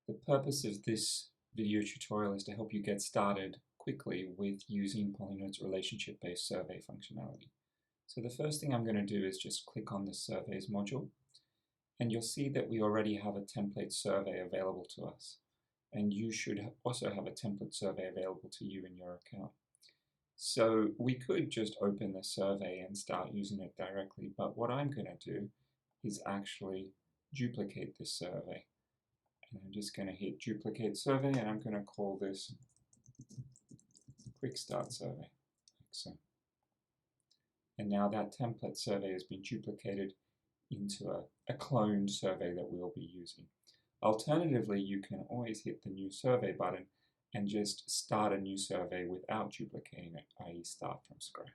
The purpose of this video tutorial is to help you get started quickly with using Polinode's relationship-based survey functionality. So the first thing I'm going to do is just click on the Surveys module, and you'll see that we already have a template survey available to us. And you should also have a template survey available to you in your account. So we could just open the survey and start using it directly, but what I'm going to do is actually duplicate this survey. And I'm just going to hit duplicate survey, and I'm going to call this quick start survey, like so. And now that template survey has been duplicated into a cloned survey that we'll be using. Alternatively, you can always hit the new survey button and just start a new survey without duplicating it, i.e. start from scratch.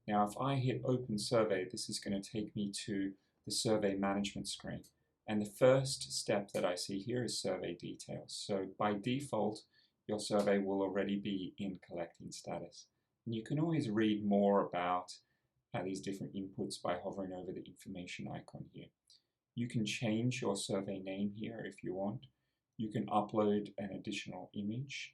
Now, if I hit open survey, this is going to take me to the survey management screen. And the first step that I see here is survey details. So by default, your survey will already be in collecting status. And you can always read more about these different inputs by hovering over the information icon here. You can change your survey name here if you want. You can upload an additional image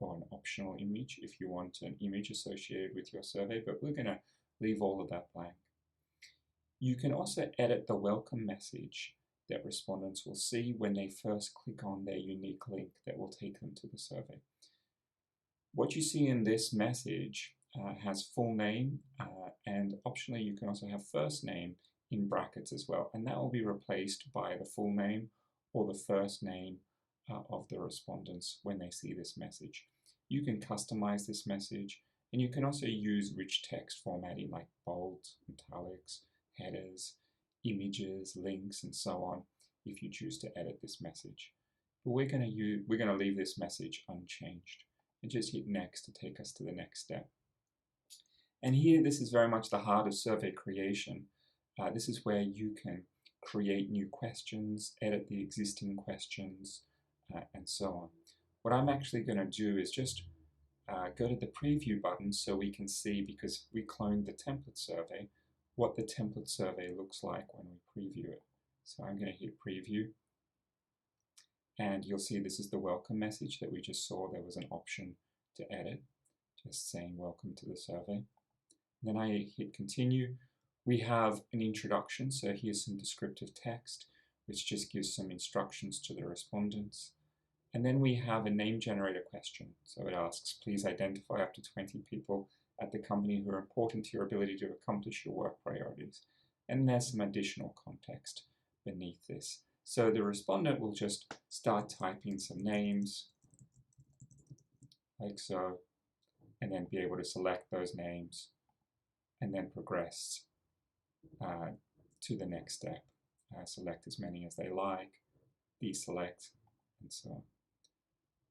or an optional image if you want an image associated with your survey, but we're going to leave all of that blank. You can also edit the welcome message that respondents will see when they first click on their unique link that will take them to the survey. What you see in this message has full name, and optionally you can also have first name in brackets as well, and that will be replaced by the full name or the first name of the respondents when they see this message. You can customize this message, and you can also use rich text formatting like bold, italics, headers, images, links, and so on if you choose to edit this message. But we're going to leave this message unchanged and just hit next to take us to the next step. And here, this is very much the heart of survey creation. This is where you can create new questions, edit the existing questions, and so on. What I'm actually going to do is just go to the preview button so we can see, because we cloned the template survey, what the template survey looks like when we preview it. So I'm going to hit preview, and you'll see this is the welcome message that we just saw. There was an option to edit, just saying welcome to the survey. Then I hit continue. We have an introduction, so here's some descriptive text, which just gives some instructions to the respondents. And then we have a name generator question. So it asks, please identify up to 20 people at the company who are important to your ability to accomplish your work priorities. And there's some additional context beneath this. So the respondent will just start typing some names, like so, and then be able to select those names, and then progress to the next step. Select as many as they like, deselect, and so on.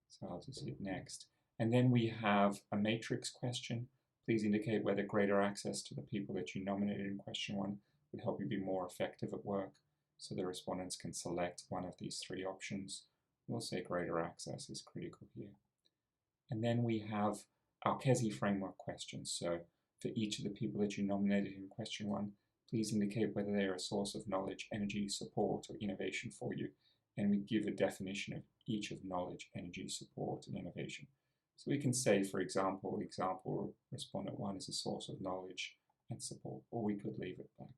So I'll just hit next. And then we have a matrix question. Please indicate whether greater access to the people that you nominated in question 1 would help you be more effective at work. So the respondents can select one of these 3 options. We'll say greater access is critical here. And then we have our KESI framework questions. So for each of the people that you nominated in question 1, please indicate whether they are a source of knowledge, energy, support, or innovation for you. And we give a definition of each of knowledge, energy, support, and innovation. So we can say, for example, respondent 1 is a source of knowledge and support, or we could leave it blank.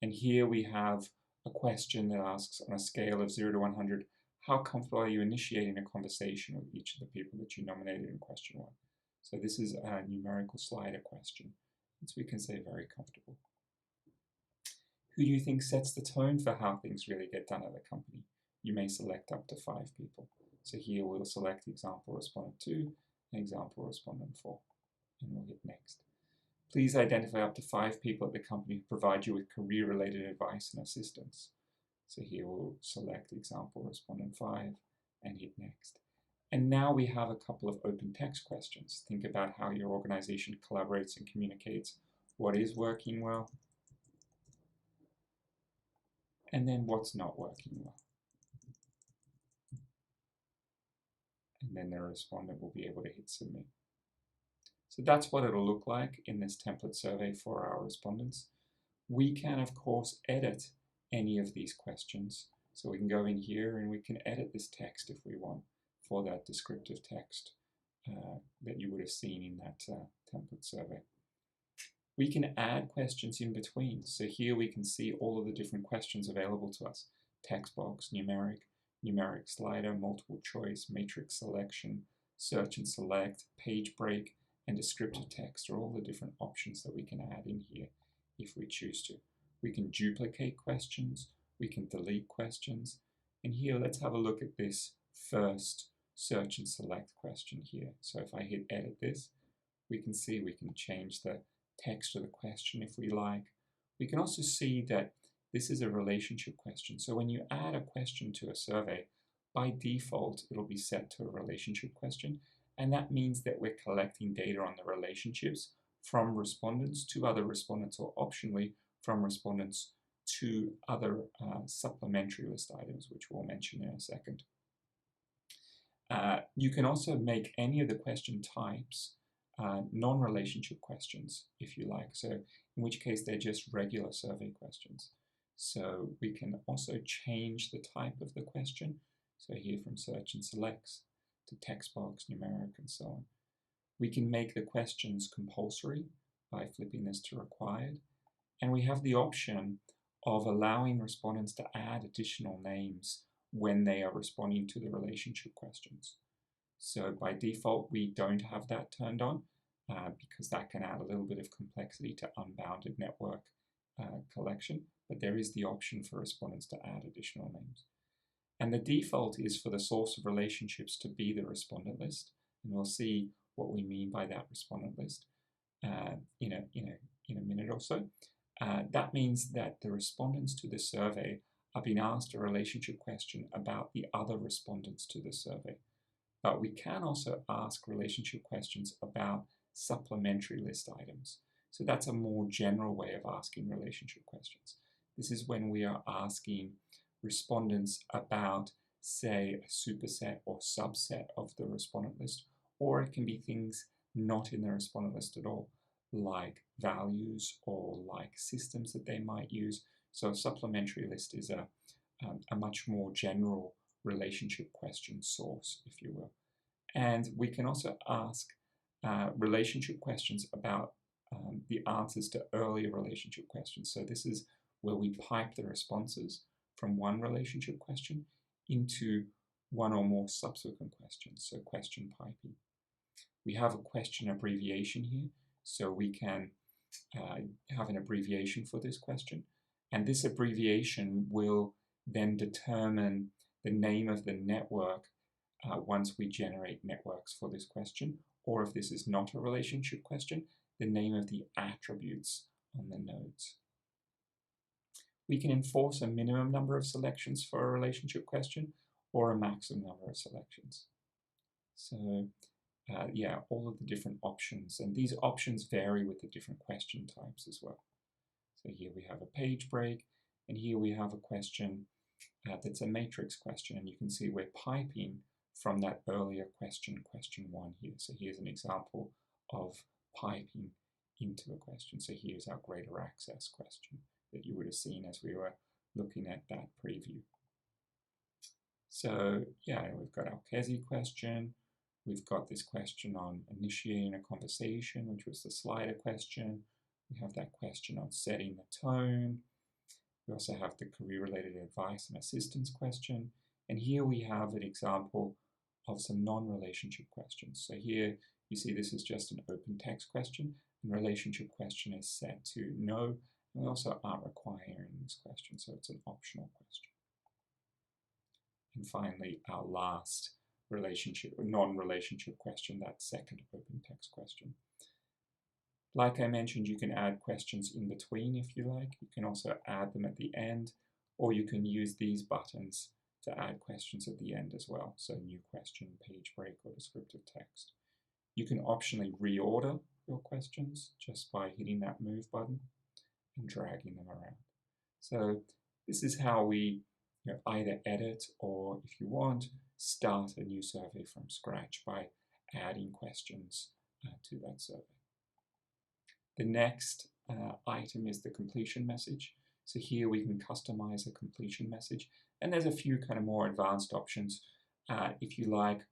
And here we have a question that asks, on a scale of 0 to 100, how comfortable are you initiating a conversation with each of the people that you nominated in question 1? So this is a numerical slider question. So we can say very comfortable. Who do you think sets the tone for how things really get done at the company? You may select up to 5 people. So here we'll select example respondent 2 and example respondent 4, and we'll hit next. Please identify up to 5 people at the company who provide you with career-related advice and assistance. So here we'll select example respondent 5 and hit next. And now we have a couple of open text questions. Think about how your organization collaborates and communicates, what is working well, and then what's not working well. And then the respondent will be able to hit submit. So that's what it'll look like in this template survey for our respondents. We can, of course, edit any of these questions. So we can go in here and we can edit this text if we want for that descriptive text that you would have seen in that template survey. We can add questions in between. So here we can see all of the different questions available to us. Text box, numeric slider, multiple choice, matrix selection, search and select, page break, and descriptive text are all the different options that we can add in here if we choose to. We can duplicate questions, we can delete questions, and here let's have a look at this first search and select question here. So if I hit edit this, we can see we can change the text of the question if we like. We can also see that this is a relationship question. So when you add a question to a survey, by default, it'll be set to a relationship question. And that means that we're collecting data on the relationships from respondents to other respondents, or optionally from respondents to other supplementary list items, which we'll mention in a second. You can also make any of the question types non-relationship questions, if you like. So in which case they're just regular survey questions. So we can also change the type of the question. So here from search and selects to text box, numeric, and so on. We can make the questions compulsory by flipping this to required. And we have the option of allowing respondents to add additional names when they are responding to the relationship questions. So by default, we don't have that turned on because that can add a little bit of complexity to unbounded network collection, but there is the option for respondents to add additional names. And the default is for the source of relationships to be the respondent list, and we'll see what we mean by that respondent list in a minute or so. That means that the respondents to the survey are being asked a relationship question about the other respondents to the survey. But we can also ask relationship questions about supplementary list items. So that's a more general way of asking relationship questions. This is when we are asking respondents about, say, a superset or subset of the respondent list, or it can be things not in the respondent list at all, like values or like systems that they might use. So a supplementary list is a much more general relationship question source, if you will. And we can also ask relationship questions about the answers to earlier relationship questions. So this is where we pipe the responses from one relationship question into one or more subsequent questions, so question piping. We have a question abbreviation here, so we can have an abbreviation for this question, and this abbreviation will then determine the name of the network once we generate networks for this question, or if this is not a relationship question, the name of the attributes on the nodes. We can enforce a minimum number of selections for a relationship question or a maximum number of selections. So yeah, all of the different options, and these options vary with the different question types as well. So here we have a page break, and here we have a question that's a matrix question, and you can see we're piping from that earlier question, question 1 here. So here's an example of piping into a question. So here's our greater access question that you would have seen as we were looking at that preview. So yeah, we've got our KESI question. We've got this question on initiating a conversation, which was the slider question. We have that question on setting the tone. We also have the career-related advice and assistance question. And here we have an example of some non-relationship questions. So here you see this is just an open text question, and relationship question is set to no. And we also aren't requiring this question, so it's an optional question. And finally, our last relationship or non-relationship question, that second open text question. Like I mentioned, you can add questions in between if you like. You can also add them at the end, or you can use these buttons to add questions at the end as well. So new question, page break, or descriptive text. You can optionally reorder your questions just by hitting that move button and dragging them around. So this is how we either edit or, if you want, start a new survey from scratch by adding questions to that survey. The next item is the completion message. So here we can customize a completion message, and there's a few kind of more advanced options. If you like,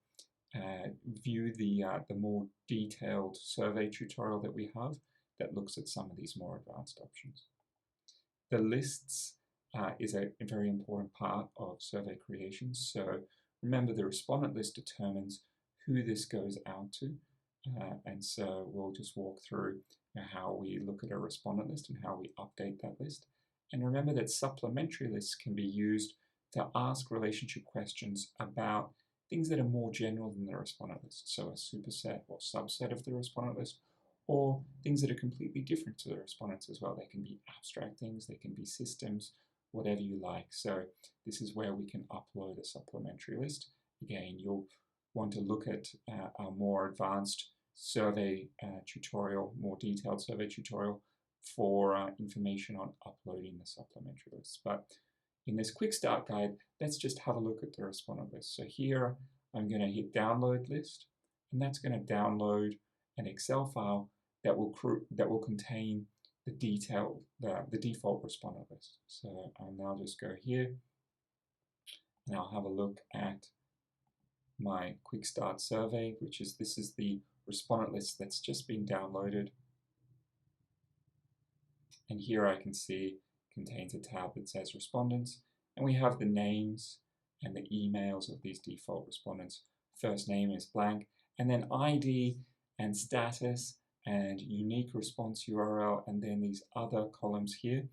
view the more detailed survey tutorial that we have that looks at some of these more advanced options. The lists is a very important part of survey creation. So remember, the respondent list determines who this goes out to. And so we'll just walk through how we look at a respondent list and how we update that list. And remember that supplementary lists can be used to ask relationship questions about things that are more general than the respondent list. So a superset or subset of the respondent list, or things that are completely different to the respondents as well. They can be abstract things, they can be systems, whatever you like. So this is where we can upload a supplementary list. Again, you'll want to look at our more advanced survey tutorial, more detailed survey tutorial for information on uploading the supplementary lists. But in this quick start guide, let's just have a look at the respondent list. So here I'm going to hit download list, and that's going to download an Excel file that will contain the default respondent list. So I'll now just go here and I'll have a look at my quick start survey, this is the respondent list that's just been downloaded. And here I can see contains a tab that says respondents, and we have the names and the emails of these default respondents. First name is blank, and then ID and status and unique response URL, and then these other columns here.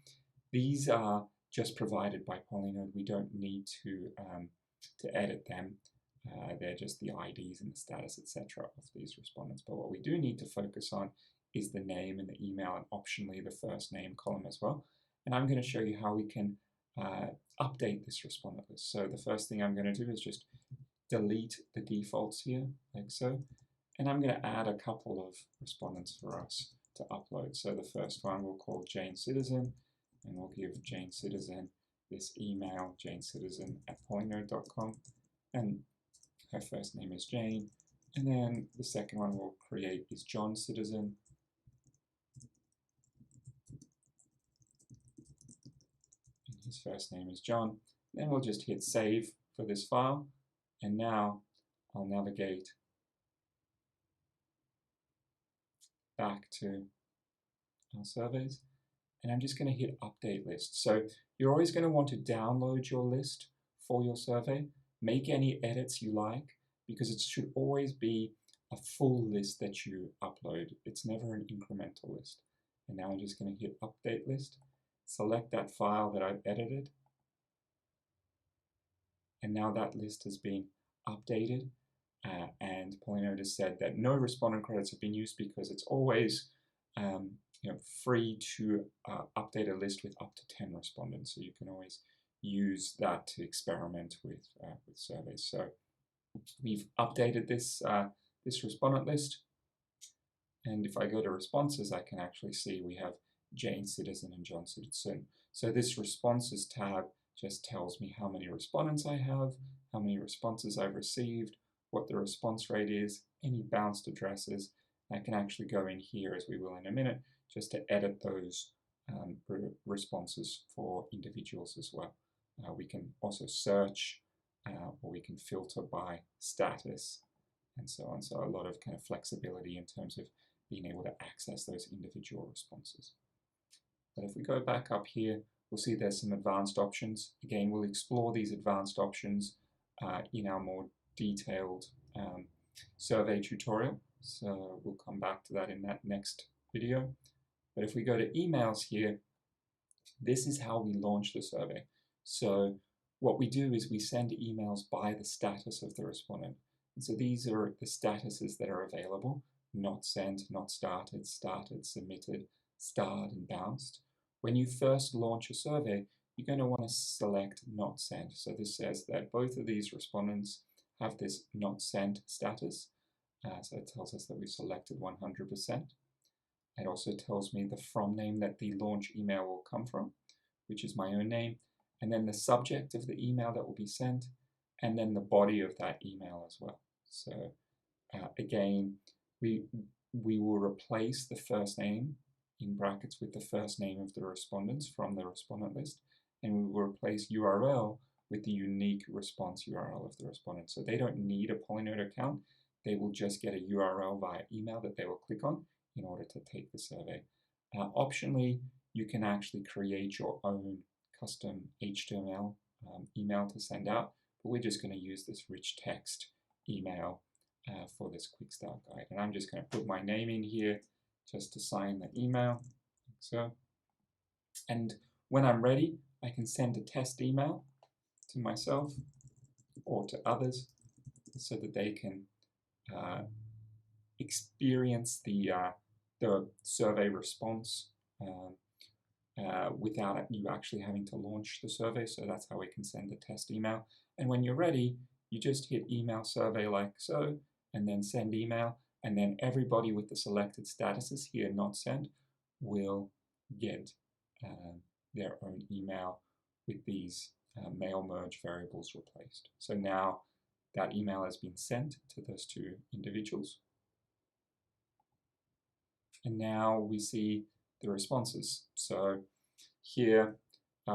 These are just provided by Polinode. We don't need to edit them. They're just the IDs and the status, etc. of these respondents. But what we do need to focus on is the name and the email, and optionally the first name column as well. And I'm going to show you how we can update this respondent list. So the first thing I'm going to do is just delete the defaults here, like so. And I'm going to add a couple of respondents for us to upload. So the first one we'll call Jane Citizen, and we'll give Jane Citizen this email, janecitizen@polinode.com, and her first name is Jane. And then the second one we'll create is John Citizen, and his first name is John. Then we'll just hit save for this file, and now I'll navigate back to our surveys, and I'm just going to hit update list. So you're always going to want to download your list for your survey, make any edits you like, because it should always be a full list that you upload. It's never an incremental list. And now I'm just going to hit update list, select that file that I've edited, and now that list has been updated. And Polinode has said that no respondent credits have been used because it's always free to update a list with up to 10 respondents. So you can always use that to experiment with surveys. So we've updated this respondent list, and if I go to responses, I can actually see we have Jane Citizen and John Citizen. So this responses tab just tells me how many respondents I have, how many responses I've received, what the response rate is, any bounced addresses. I can actually go in here, as we will in a minute, just to edit those responses for individuals as well. We can also search, or we can filter by status, and so on. So a lot of kind of flexibility in terms of being able to access those individual responses. But if we go back up here, we'll see there's some advanced options. Again, we'll explore these advanced options in our more detailed survey tutorial. So we'll come back to that in that next video. But if we go to emails here, this is how we launch the survey. So what we do is we send emails by the status of the respondent. And so these are the statuses that are available: not sent, not started, started, submitted, starred, and bounced. When you first launch a survey, you're going to want to select not sent. So this says that both of these respondents have this not sent status. So it tells us that we've selected 100%. It also tells me the from name that the launch email will come from, which is my own name, and then the subject of the email that will be sent, and then the body of that email as well. So again, we will replace the first name in brackets with the first name of the respondents from the respondent list, and we will replace URL with the unique response URL of the respondent. So they don't need a Polinode account. They will just get a URL via email that they will click on in order to take the survey. Optionally, you can actually create your own custom HTML email to send out, but we're just going to use this rich text email for this quick start guide. And I'm just going to put my name in here just to sign the email, like so. And when I'm ready, I can send a test email to myself or to others so that they can experience the survey response without you actually having to launch the survey. So that's how we can send a test email. And when you're ready, you just hit email survey like so, and then send email, and then everybody with the selected statuses here, not sent, will get their own email with these mail merge variables replaced. So now that email has been sent to those two individuals. And now we see the responses. So here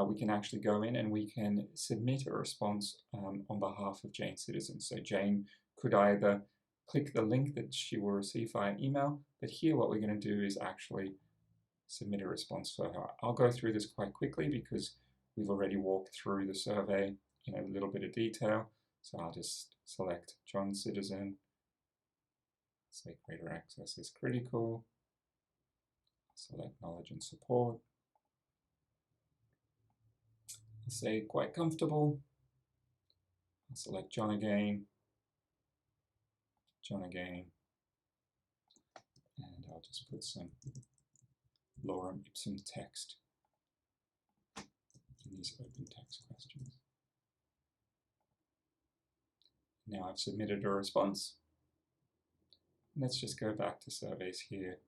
we can actually go in and we can submit a response on behalf of Jane Citizen. So Jane could either click the link that she will receive via email, but here what we're going to do is actually submit a response for her. I'll go through this quite quickly because we've already walked through the survey in a little bit of detail. So I'll just select John Citizen, say greater access is critical, select knowledge and support, I'll say quite comfortable, I'll select John again, and I'll just put some lorem ipsum text in these open text questions. Now I've submitted a response. Let's just go back to surveys here,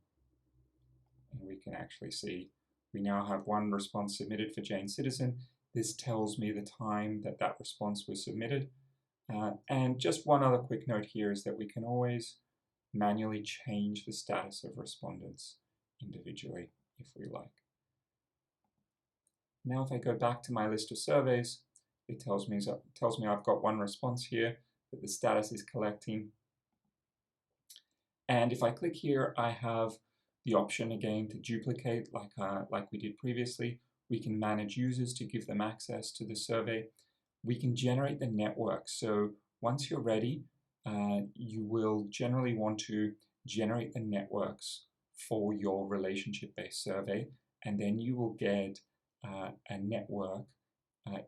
and we can actually see we now have one response submitted for Jane Citizen. This tells me the time that that response was submitted. And just one other quick note here is that we can always manually change the status of respondents individually if we like. Now if I go back to my list of surveys, it tells me I've got one response here, that the status is collecting. And if I click here, I have the option again to duplicate like we did previously. We can manage users to give them access to the survey. We can generate the network. So once you're ready, you will generally want to generate the networks for your relationship-based survey, and then you will get a network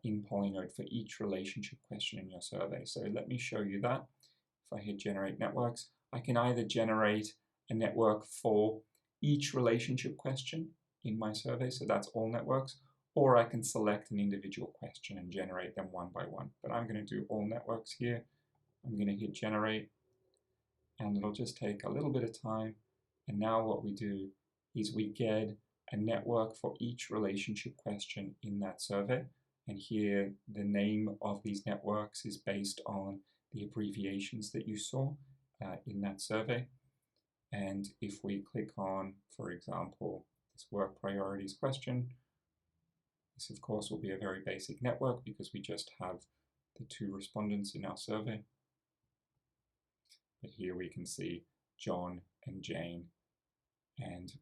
in Polinode for each relationship question in your survey. So let me show you that. If I hit generate networks, I can either generate a network for each relationship question in my survey, so that's all networks, or I can select an individual question and generate them one by one. But I'm going to do all networks here. I'm going to hit generate, and it'll just take a little bit of time. And now what we do is we get a network for each relationship question in that survey. And here the name of these networks is based on the abbreviations that you saw in that survey. And if we click on, for example, this work priorities question, this of course will be a very basic network because we just have the two respondents in our survey. But here we can see John and Jane and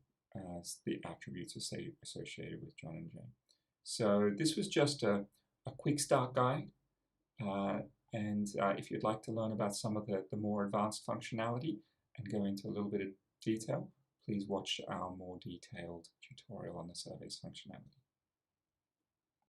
the attributes associated with John and Jane. So this was just a quick start guide. And if you'd like to learn about some of the more advanced functionality and go into a little bit of detail, please watch our more detailed tutorial on the surveys functionality.